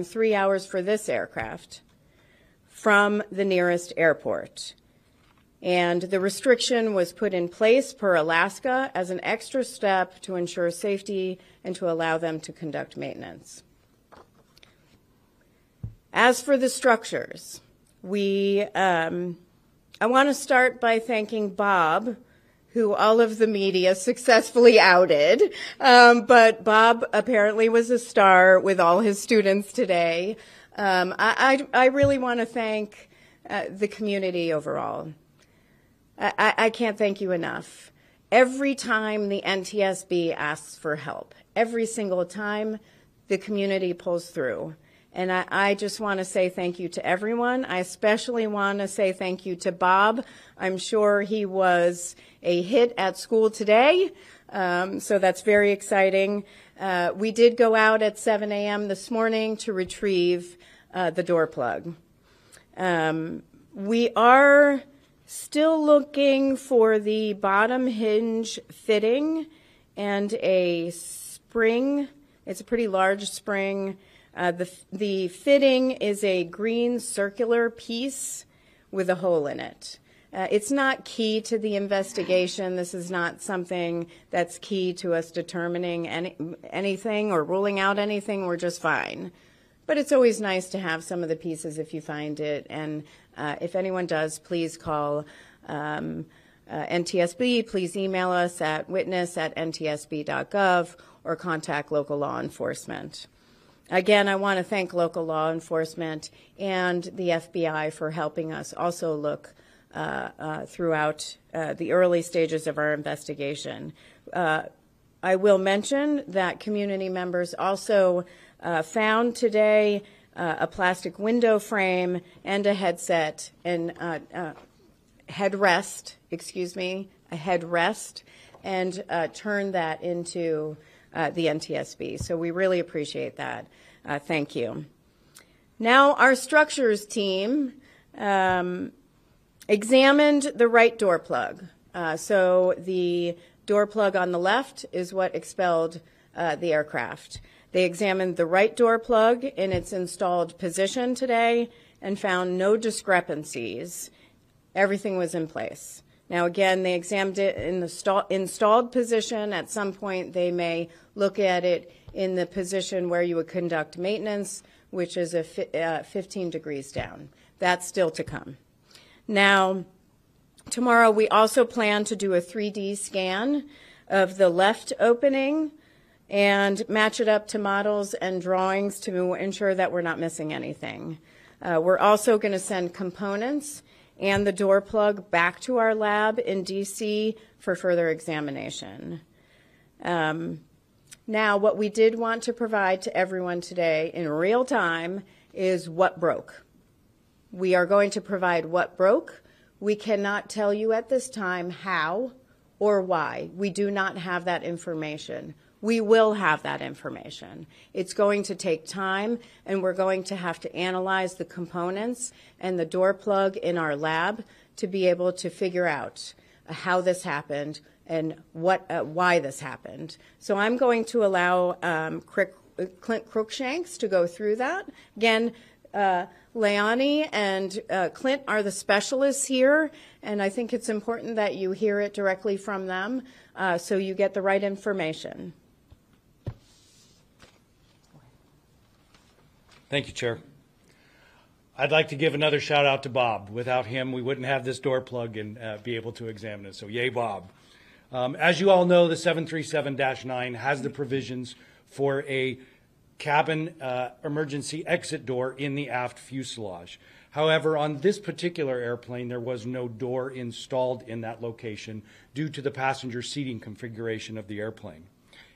3 hours for this aircraft from the nearest airport. And the restriction was put in place per Alaska as an extra step to ensure safety and to allow them to conduct maintenance. As for the structures, I want to start by thanking Bob, who all of the media successfully outed. But Bob apparently was a star with all his students today. I really want to thank the community overall. I can't thank you enough. Every time the NTSB asks for help, every single time the community pulls through. And I just want to say thank you to everyone. I especially want to say thank you to Bob. I'm sure he was a hit at school today, so that's very exciting. We did go out at 7 a.m. this morning to retrieve the door plug. We are still looking for the bottom hinge fitting and a spring. It's a pretty large spring. The fitting is a green circular piece with a hole in it. It's not key to the investigation. This is not something that's key to us determining anything or ruling out anything. We're just fine. But it's always nice to have some of the pieces if you find it. And if anyone does, please call NTSB. Please email us at witness@ntsb.gov or contact local law enforcement. Again, I want to thank local law enforcement and the FBI for helping us also look throughout the early stages of our investigation. I will mention that community members also found today a plastic window frame and a headset and a headrest, and turned that into the NTSB. So we really appreciate that. Thank you. Now our structures team examined the right door plug. So the door plug on the left is what expelled the aircraft. They examined the right door plug in its installed position today and found no discrepancies. Everything was in place. Now, again, they examined it in the installed position. At some point, they may look at it in the position where you would conduct maintenance, which is 15 degrees down. That's still to come. Now, tomorrow, we also plan to do a 3D scan of the left opening and match it up to models and drawings to ensure that we're not missing anything. We're also going to send components and the door plug back to our lab in DC for further examination. Now, what we did want to provide to everyone today in real time is what broke. We are going to provide what broke. We cannot tell you at this time how or why. We do not have that information. We will have that information. It's going to take time, and we're going to have to analyze the components and the door plug in our lab to be able to figure out how this happened and why this happened. So I'm going to allow Clint Crookshanks to go through that. Again, Leonie and Clint are the specialists here, and I think it's important that you hear it directly from them so you get the right information. Thank you, Chair. I'd like to give another shout out to Bob. Without him, we wouldn't have this door plug and be able to examine it. So yay, Bob. As you all know, the 737-9 has the provisions for a cabin emergency exit door in the aft fuselage. However, on this particular airplane, there was no door installed in that location due to the passenger seating configuration of the airplane.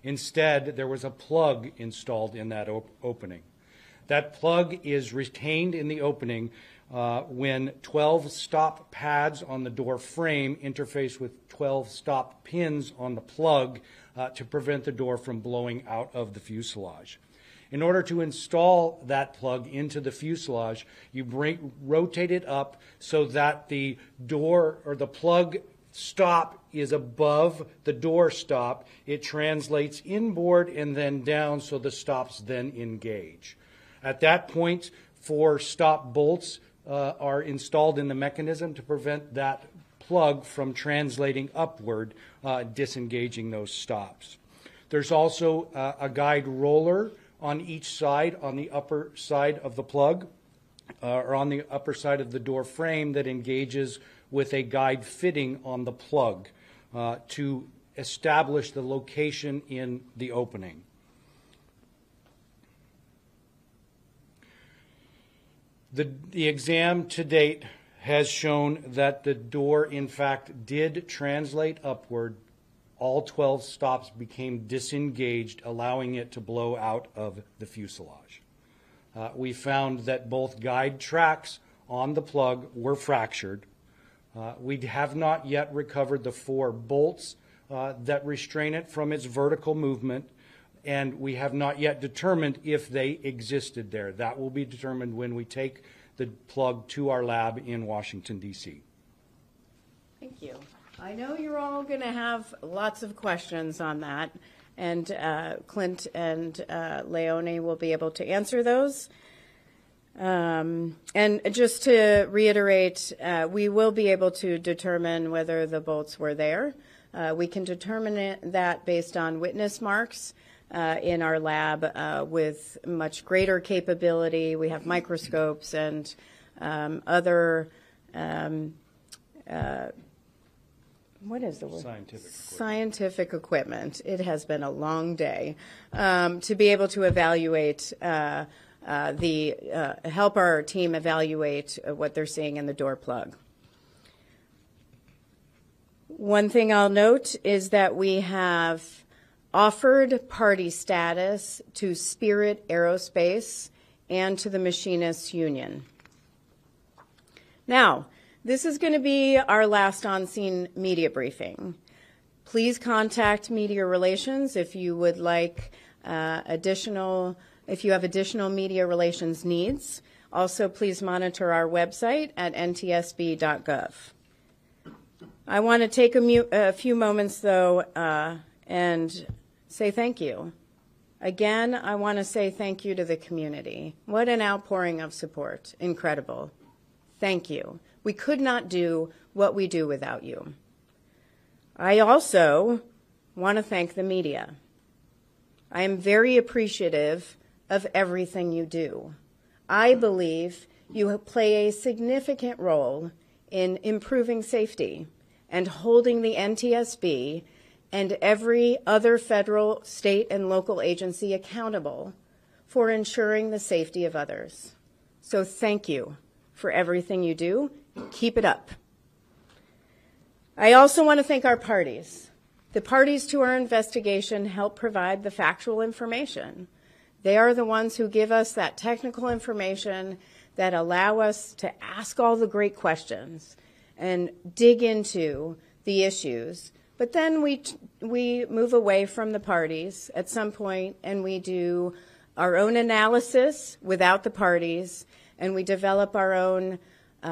Instead, there was a plug installed in that opening. That plug is retained in the opening when 12 stop pads on the door frame interface with 12 stop pins on the plug to prevent the door from blowing out of the fuselage. In order to install that plug into the fuselage, you rotate it up so that the door or the plug stop is above the door stop. It translates inboard and then down so the stops then engage. At that point, 4 stop bolts are installed in the mechanism to prevent that plug from translating upward, disengaging those stops. There's also a guide roller on each side, on the upper side of the plug, or on the upper side of the door frame that engages with a guide fitting on the plug to establish the location in the opening. The exam to date has shown that the door, in fact, did translate upward. All 12 stops became disengaged, allowing it to blow out of the fuselage. We found that both guide tracks on the plug were fractured. We have not yet recovered the 4 bolts that restrain it from its vertical movement, and we have not yet determined if they existed there. That will be determined when we take the plug to our lab in Washington, D.C. Thank you. I know you're all going to have lots of questions on that, and Clint and Leone will be able to answer those. And just to reiterate, we will be able to determine whether the bolts were there. We can determine that based on witness marks in our lab with much greater capability. We have microscopes and other what is the word? Scientific equipment. It has been a long day to be able to evaluate help our team evaluate what they're seeing in the door plug. One thing I'll note is that we have offered party status to Spirit Aerospace and to the Machinists Union. Now, this is going to be our last on-scene media briefing. Please contact Media Relations if you would like if you have additional media relations needs. Also, please monitor our website at ntsb.gov. I want to take a few moments, though, and say thank you. Again, I want to say thank you to the community. What an outpouring of support. Incredible. Thank you. We could not do what we do without you. I also want to thank the media. I am very appreciative of everything you do. I believe you play a significant role in improving safety and holding the NTSB and every other federal, state, and local agency accountable for ensuring the safety of others. So thank you for everything you do. Keep it up. I also want to thank our parties. The parties to our investigation help provide the factual information. They are the ones who give us that technical information that allow us to ask all the great questions and dig into the issues. But then we move away from the parties at some point and we do our own analysis without the parties, and we develop our own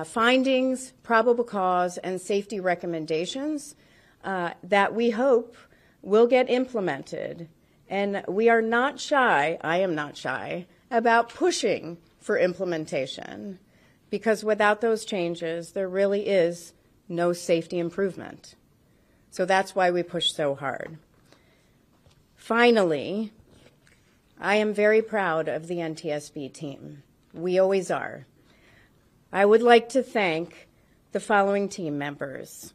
findings, probable cause, and safety recommendations that we hope will get implemented. And we are not shy, I am not shy, about pushing for implementation, because without those changes, there really is no safety improvement. So that's why we push so hard. Finally, I am very proud of the NTSB team. We always are. I would like to thank the following team members: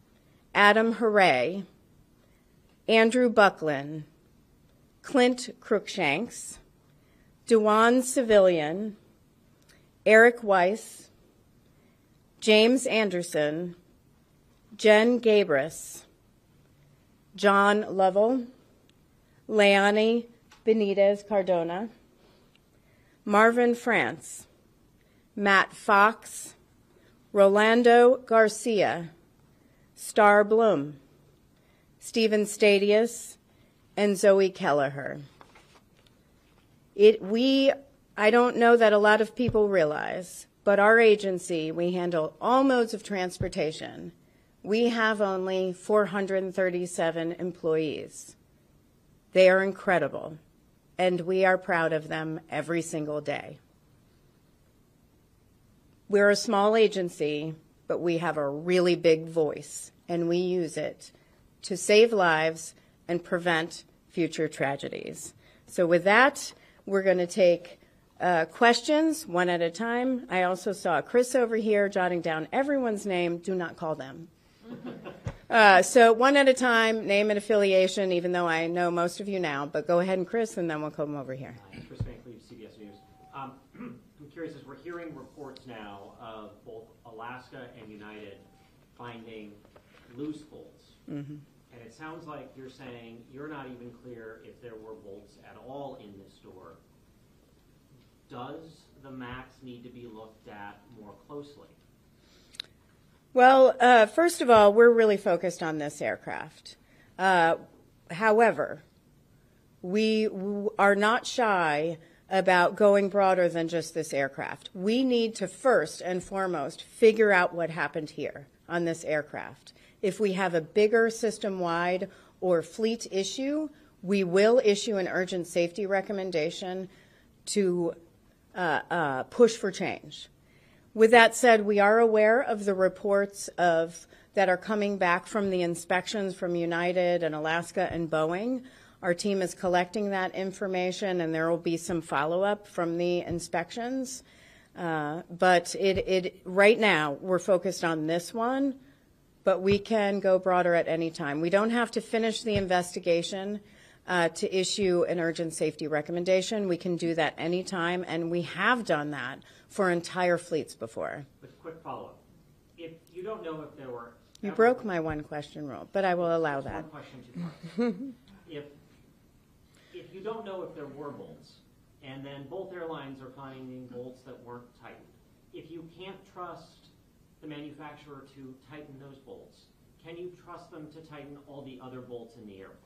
Adam Hooray, Andrew Buckland, Clint Crookshanks, Dewan Civilian, Eric Weiss, James Anderson, Jen Gabris, John Lovell, Leonie Benitez Cardona, Marvin France, Matt Fox, Rolando Garcia, Star Bloom, Stephen Stadius, and Zoe Kelleher. I don't know that a lot of people realize, but our agency, we handle all modes of transportation. We have only 437 employees. They are incredible, and we are proud of them every single day. We're a small agency, but we have a really big voice, and we use it to save lives and prevent future tragedies. So with that, we're going to take questions one at a time. I also saw Chris over here jotting down everyone's name. Do not call them. So one at a time, name and affiliation, even though I know most of you now. But go ahead and Chris, and then we'll come over here. Chris Bankley, CBS News. I'm curious, as we're hearing reports now of both Alaska and United finding loose bolts. Mm-hmm. And it sounds like you're saying you're not even clear if there were bolts at all in this door. Does the MAX need to be looked at more closely? Well, first of all, we're really focused on this aircraft. However, we are not shy about going broader than just this aircraft. We need to first and foremost figure out what happened here on this aircraft. If we have a bigger system-wide or fleet issue, we will issue an urgent safety recommendation to push for change. With that said, we are aware of the reports that are coming back from the inspections from United and Alaska and Boeing. Our team is collecting that information, and there will be some follow-up from the inspections. But right now, we're focused on this one, but we can go broader at any time. We don't have to finish the investigation to issue an urgent safety recommendation. We can do that anytime, and we have done that for entire fleets before. But quick follow-up. If you don't know if there were... You broke my one-question rule, but I will allow that. One question too far. If you don't know if there were bolts, and then both airlines are finding bolts that weren't tightened, if you can't trust the manufacturer to tighten those bolts, can you trust them to tighten all the other bolts in the airplane?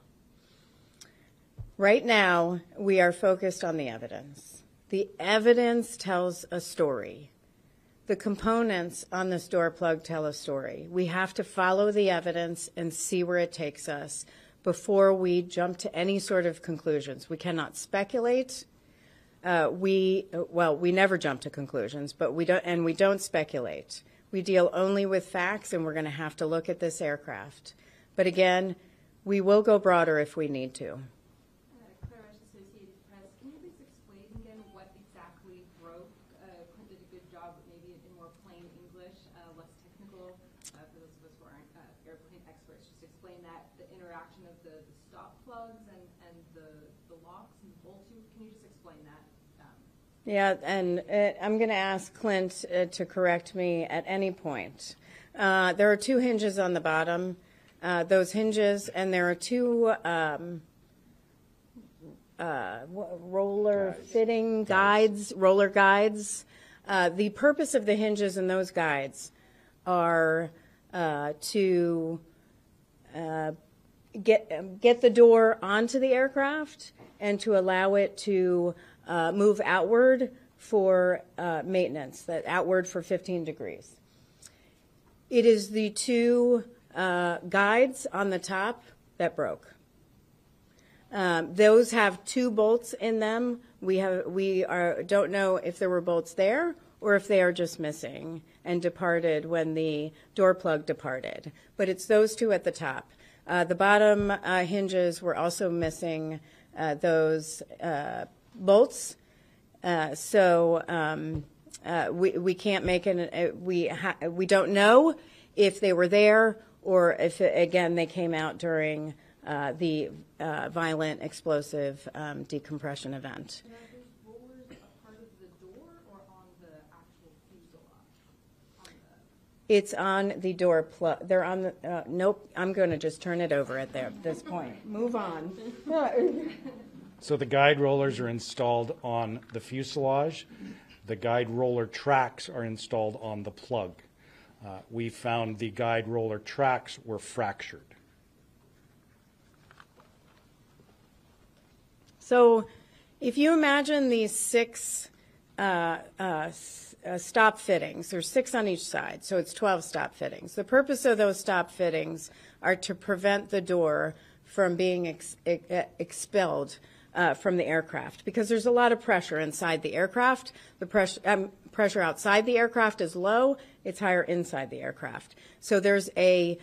Right now, we are focused on the evidence. The evidence tells a story. The components on this door plug tell a story. We have to follow the evidence and see where it takes us before we jump to any sort of conclusions. We cannot speculate. We never jump to conclusions, but we don't speculate. We deal only with facts, and we're going to have to look at this aircraft. But again, we will go broader if we need to. Claire, Associated Press, can you please explain again what exactly broke? Clint did a good job, maybe in more plain English, less technical, for those of us who aren't airplane experts. Just explain that, the interaction of the stop plugs and the locks and the bolts. Can you just explain that? Yeah, and I'm going to ask Clint to correct me at any point. There are two hinges on the bottom. Those hinges, and there are two roller fitting guides, roller guides. The purpose of the hinges and those guides are to get the door onto the aircraft and to allow it to move outward for maintenance, that outward for 15 degrees. It is the two guides on the top that broke. Those have two bolts in them. We don't know if there were bolts there or if they are just missing and departed when the door plug departed. But it's those two at the top. The bottom hinges were also missing those bolts. So we can't make we don't know if they were there or if, again, they came out during the violent explosive decompression event. And are those rollers a part of the door or on the actual fuselage? It's on the door plug. They're on the, nope, I'm going to just turn it over at this point. Move on. So the guide rollers are installed on the fuselage. The guide roller tracks are installed on the plug. We found the guide roller tracks were fractured. So if you imagine these six stop fittings, there's 6 on each side, so it's 12 stop fittings. The purpose of those stop fittings are to prevent the door from being expelled from the aircraft, because there's a lot of pressure inside the aircraft. The pressure outside the aircraft is low. It's higher inside the aircraft. So there's a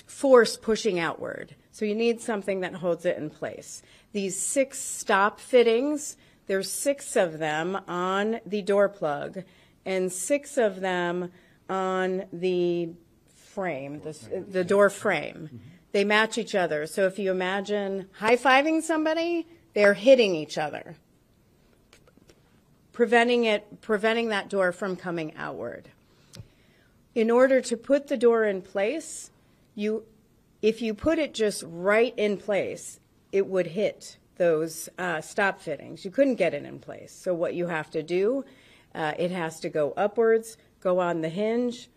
force pushing outward. So you need something that holds it in place. These 6 stop fittings, there's 6 of them on the door plug and 6 of them on the frame, the door frame. Mm-hmm. They match each other. So if you imagine high-fiving somebody, they're hitting each other, preventing that door from coming outward. In order to put the door in place, if you put it just right in place, it would hit those stop fittings. You couldn't get it in place. So what you have to do, it has to go upwards, go on the hinge,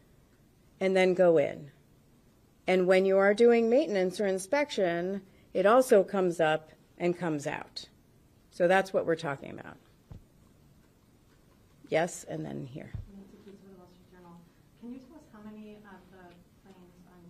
and then go in. And when you are doing maintenance or inspection, it also comes up and comes out. So that's what we're talking about. Yes, and then here. Can you tell us how many of the planes on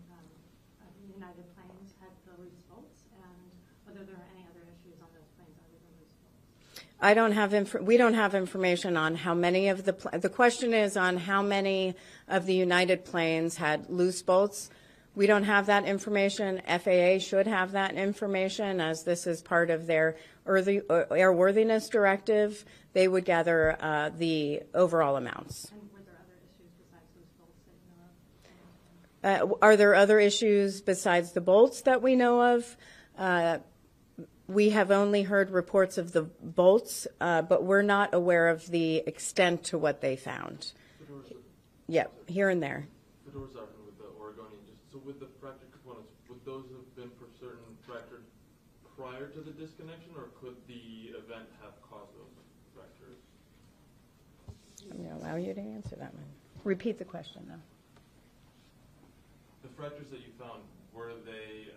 United planes had the loose bolts, and whether there are any other issues on those planes other than loose bolts? I don't have we don't have information on how many of the question is on how many of the United planes had loose bolts. We don't have that information. FAA should have that information, as this is part of their airworthiness directive. They would gather the overall amounts. And were there other issues besides loose bolts that you know of? Are there other issues besides the bolts that we know of? We have only heard reports of the bolts, but we're not aware of the extent to what they found. Yeah, here and there. The doors are with the Oregonian. So with the fractured components, would those have been for certain fractured prior to the disconnection, or could the event have caused those fractures? I'm going to allow you to answer that one. Repeat the question, though. The fractures that you found, were they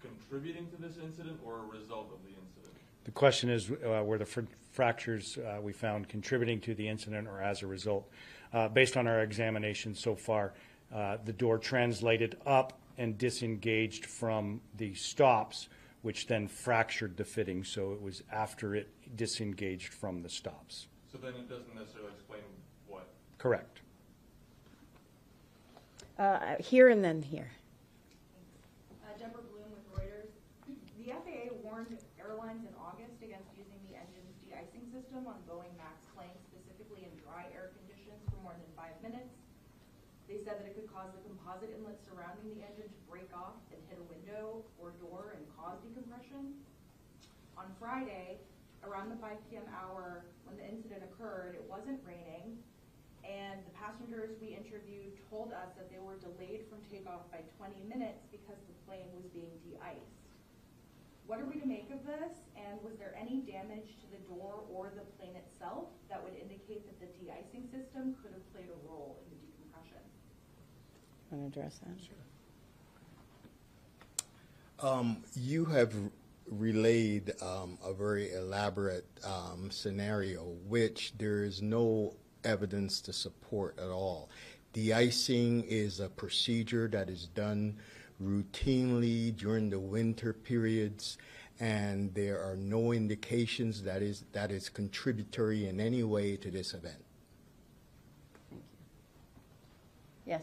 contributing to this incident or a result of the incident? The question is, were the fractures we found contributing to the incident or as a result? Based on our examination so far, the door translated up and disengaged from the stops, which then fractured the fitting. So it was after it disengaged from the stops. So then it doesn't necessarily explain what? Correct. Here and then here. Deborah Bloom with Reuters. The FAA warned airlines in August against using the engine's de-icing system on Boeing MAX planes, specifically in dry air conditions, for more than 5 minutes. They said that it could cause the composite inlet surrounding the engine to break off and hit a window or door and cause decompression. On Friday, around the 5 p.m. hour when the incident occurred, it wasn't raining, and the passengers we interviewed told us that they were delayed from takeoff by 20 minutes because the plane was being de-iced. What are we to make of this, and was there any damage to the door or the plane itself that would indicate that the de-icing system could have played a role in the decompression? Want to address that? Sure. You have relayed a very elaborate scenario, which there is no evidence to support at all. De-icing is a procedure that is done routinely during the winter periods, and there are no indications that is contributory in any way to this event. Thank you. Yes.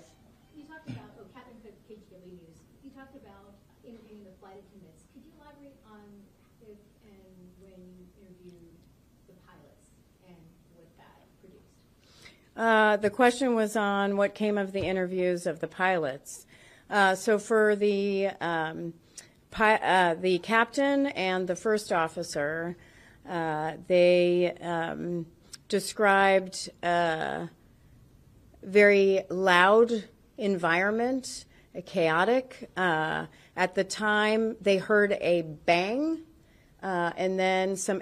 You talked about, Captain Cook, KGW News, you talked about interviewing the flight attendants. Could you elaborate on if and when you interviewed the pilots and what that produced? The question was on what came of the interviews of the pilots. So for the captain and the first officer, they described a very loud environment, chaotic. At the time, they heard a bang, and then some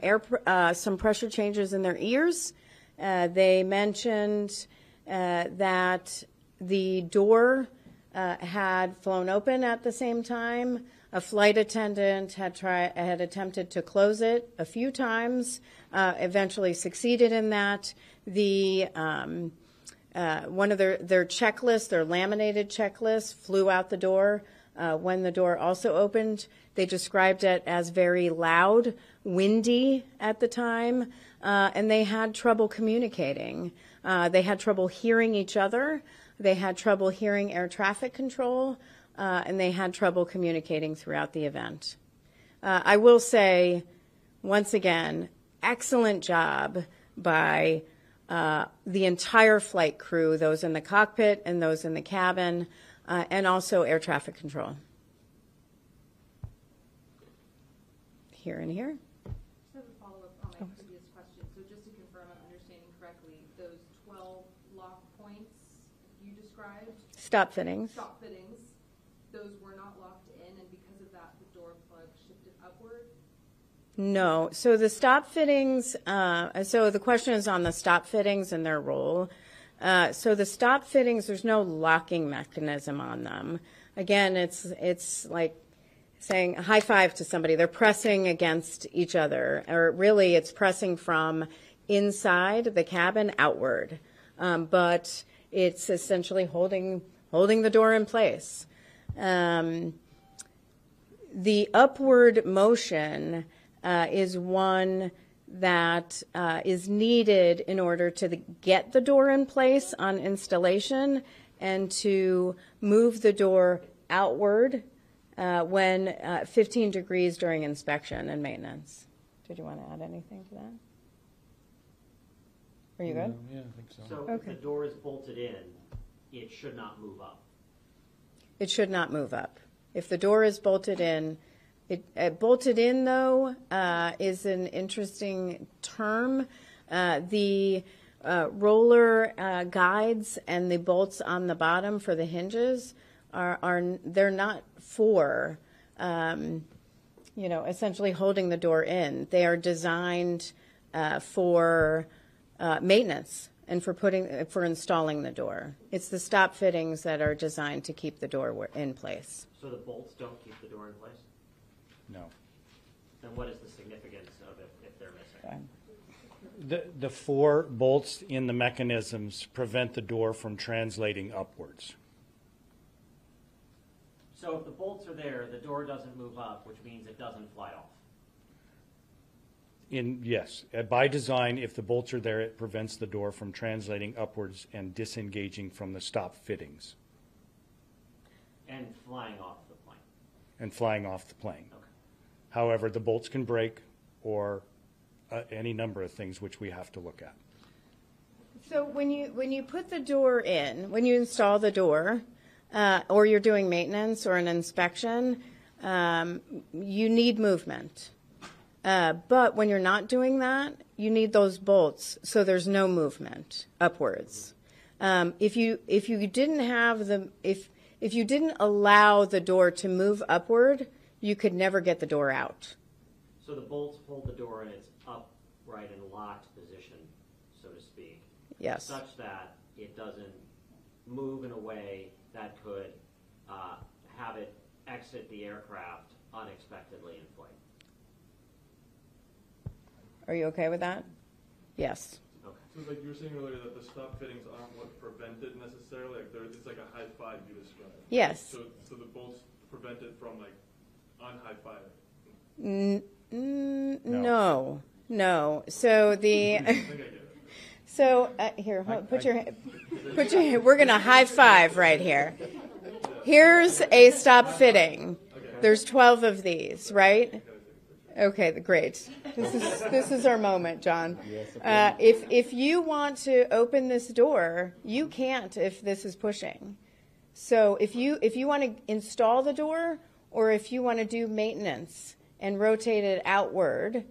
pressure changes in their ears. They mentioned that the door had flown open at the same time. A flight attendant had attempted to close it a few times, eventually succeeded in that. The one of their checklists, their laminated checklist, flew out the door. when the door also opened. They described it as very loud, windy at the time, and they had trouble communicating. They had trouble hearing each other. They had trouble hearing air traffic control, and they had trouble communicating throughout the event. I will say, once again, excellent job by the entire flight crew, those in the cockpit and those in the cabin, and also air traffic control. Here and here. Just have a follow-up on my previous question. So just to confirm I'm understanding correctly, those 12 lock points you described, Stop fittings. those were not locked in, and because of that, the door plug shifted upward? No. So the stop fittings, so the question is on the stop fittings and their role. So the stop fittings, there's no locking mechanism on them. Again, it's like saying a high five to somebody. They're pressing against each other, or really it's pressing from inside the cabin outward. But it's essentially holding the door in place. The upward motion is one that is needed in order to get the door in place on installation and to move the door outward when 15 degrees during inspection and maintenance. Did you want to add anything to that? Are you good? Yeah, I think so. So if the door is bolted in, it should not move up. It should not move up. If the door is bolted in, bolted in, though, is an interesting term. The roller guides and the bolts on the bottom for the hinges they're not for, essentially holding the door in. They are designed for maintenance and for installing the door. It's the stop fittings that are designed to keep the door in place. So the bolts don't keep the door in place? No. Then what is the significance of it if they're missing? The four bolts in the mechanisms prevent the door from translating upwards. So if the bolts are there, the door doesn't move up, which means it doesn't fly off. Yes, by design, if the bolts are there, it prevents the door from translating upwards and disengaging from the stop fittings. And flying off the plane. Okay. However, the bolts can break or any number of things which we have to look at. So when you put the door in, when you install the door, or you're doing maintenance or an inspection, you need movement. But when you're not doing that, you need those bolts so there's no movement upwards. If you didn't allow the door to move upward, you could never get the door out. So the bolts hold the door in its upright and locked position, so to speak. Yes. Such that it doesn't move in a way that could have it exit the aircraft unexpectedly in flight. Are you okay with that? Yes. Okay. So like you were saying earlier that the stop fittings aren't what prevent it necessarily, like it's like a high five you described. Yes. So the bolts prevent it from like un-high-fiving. No. So the I think I get it. so here, put your we're gonna high five right here. Here's a stop fitting. There's 12 of these, right? Okay, great. This is our moment, John. If you want to open this door, you can't if this is pushing. So if you want to install the door, or if you want to do maintenance and rotate it outward,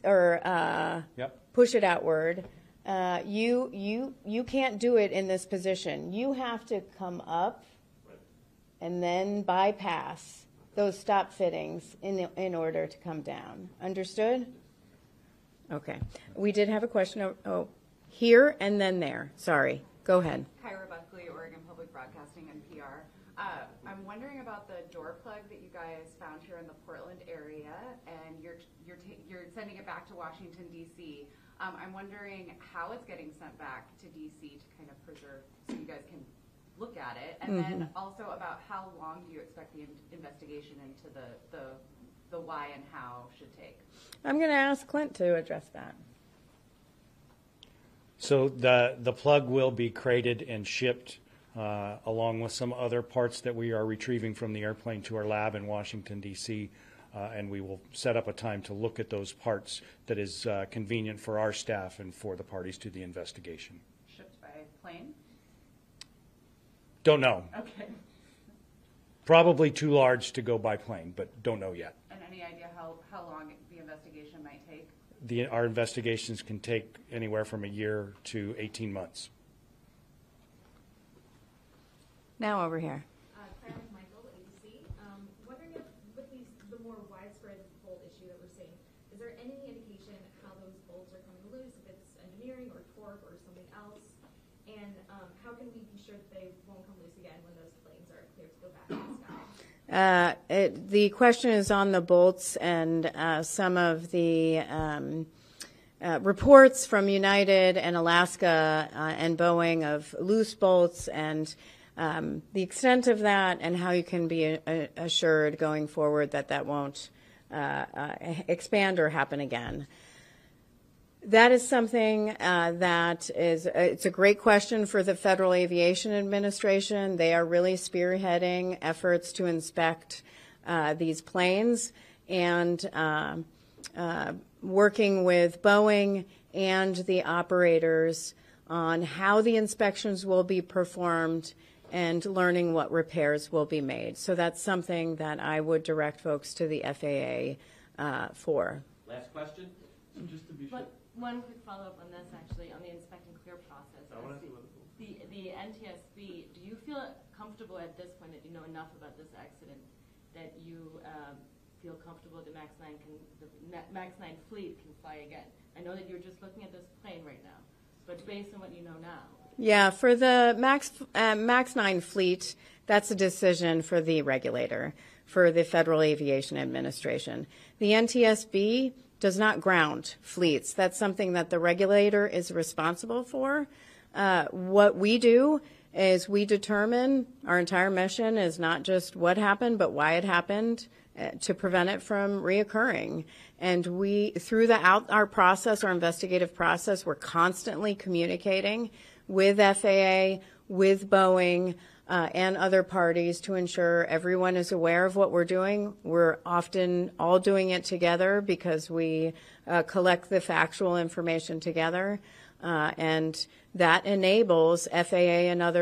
or push it outward, you can't do it in this position. You have to come up and then bypass those stop fittings in order to come down. Understood? Okay. We did have a question. Here and then there. Sorry. Go ahead. Kyra Buckley, Oregon Public Broadcasting, NPR. I'm wondering about the door plug that you guys found here in the Portland area, and you're sending it back to Washington, D.C. I'm wondering how it's getting sent back to D.C. to kind of preserve, so you guys can look at it? And then also about how long do you expect the investigation into the why and how should take? I'm going to ask Clint to address that. So the plug will be crated and shipped along with some other parts that we are retrieving from the airplane to our lab in Washington, D.C., and we will set up a time to look at those parts that is convenient for our staff and for the parties to the investigation. Shipped by plane? Don't know. Okay. Probably too large to go by plane, but don't know yet. And any idea how long the investigation might take? Our investigations can take anywhere from a year to 18 months. Now over here. Claire Michael, ABC. Wondering if with the more widespread bolt issue that we're seeing, is there any indication how those bolts are coming loose, if it's engineering or torque or something else? And how can we be sure that they won't come loose again when those planes are cleared to go back in the sky? The question is on the bolts and some of the reports from United and Alaska and Boeing of loose bolts and the extent of that and how you can be assured going forward that that won't expand or happen again. That is something that is, it's a great question for the Federal Aviation Administration. They are really spearheading efforts to inspect these planes and working with Boeing and the operators on how the inspections will be performed and learning what repairs will be made. So that's something that I would direct folks to the FAA for. Last question? So just to be sure. One quick follow-up on this, actually, on the inspect and clear process. I want to see what The NTSB, do you feel comfortable at this point that you know enough about this accident that you feel comfortable the MAX 9 fleet can fly again? I know that you're just looking at this plane right now, but based on what you know now. Yeah, for the MAX 9 fleet, that's a decision for the regulator, for the Federal Aviation Administration. The NTSB does not ground fleets. That's something that the regulator is responsible for. What we do is we determine our entire mission is not just what happened, but why it happened to prevent it from reoccurring. And we, through our process, our investigative process, we're constantly communicating with FAA, with Boeing, and other parties to ensure everyone is aware of what we're doing. We're often all doing it together because we collect the factual information together, and that enables FAA and others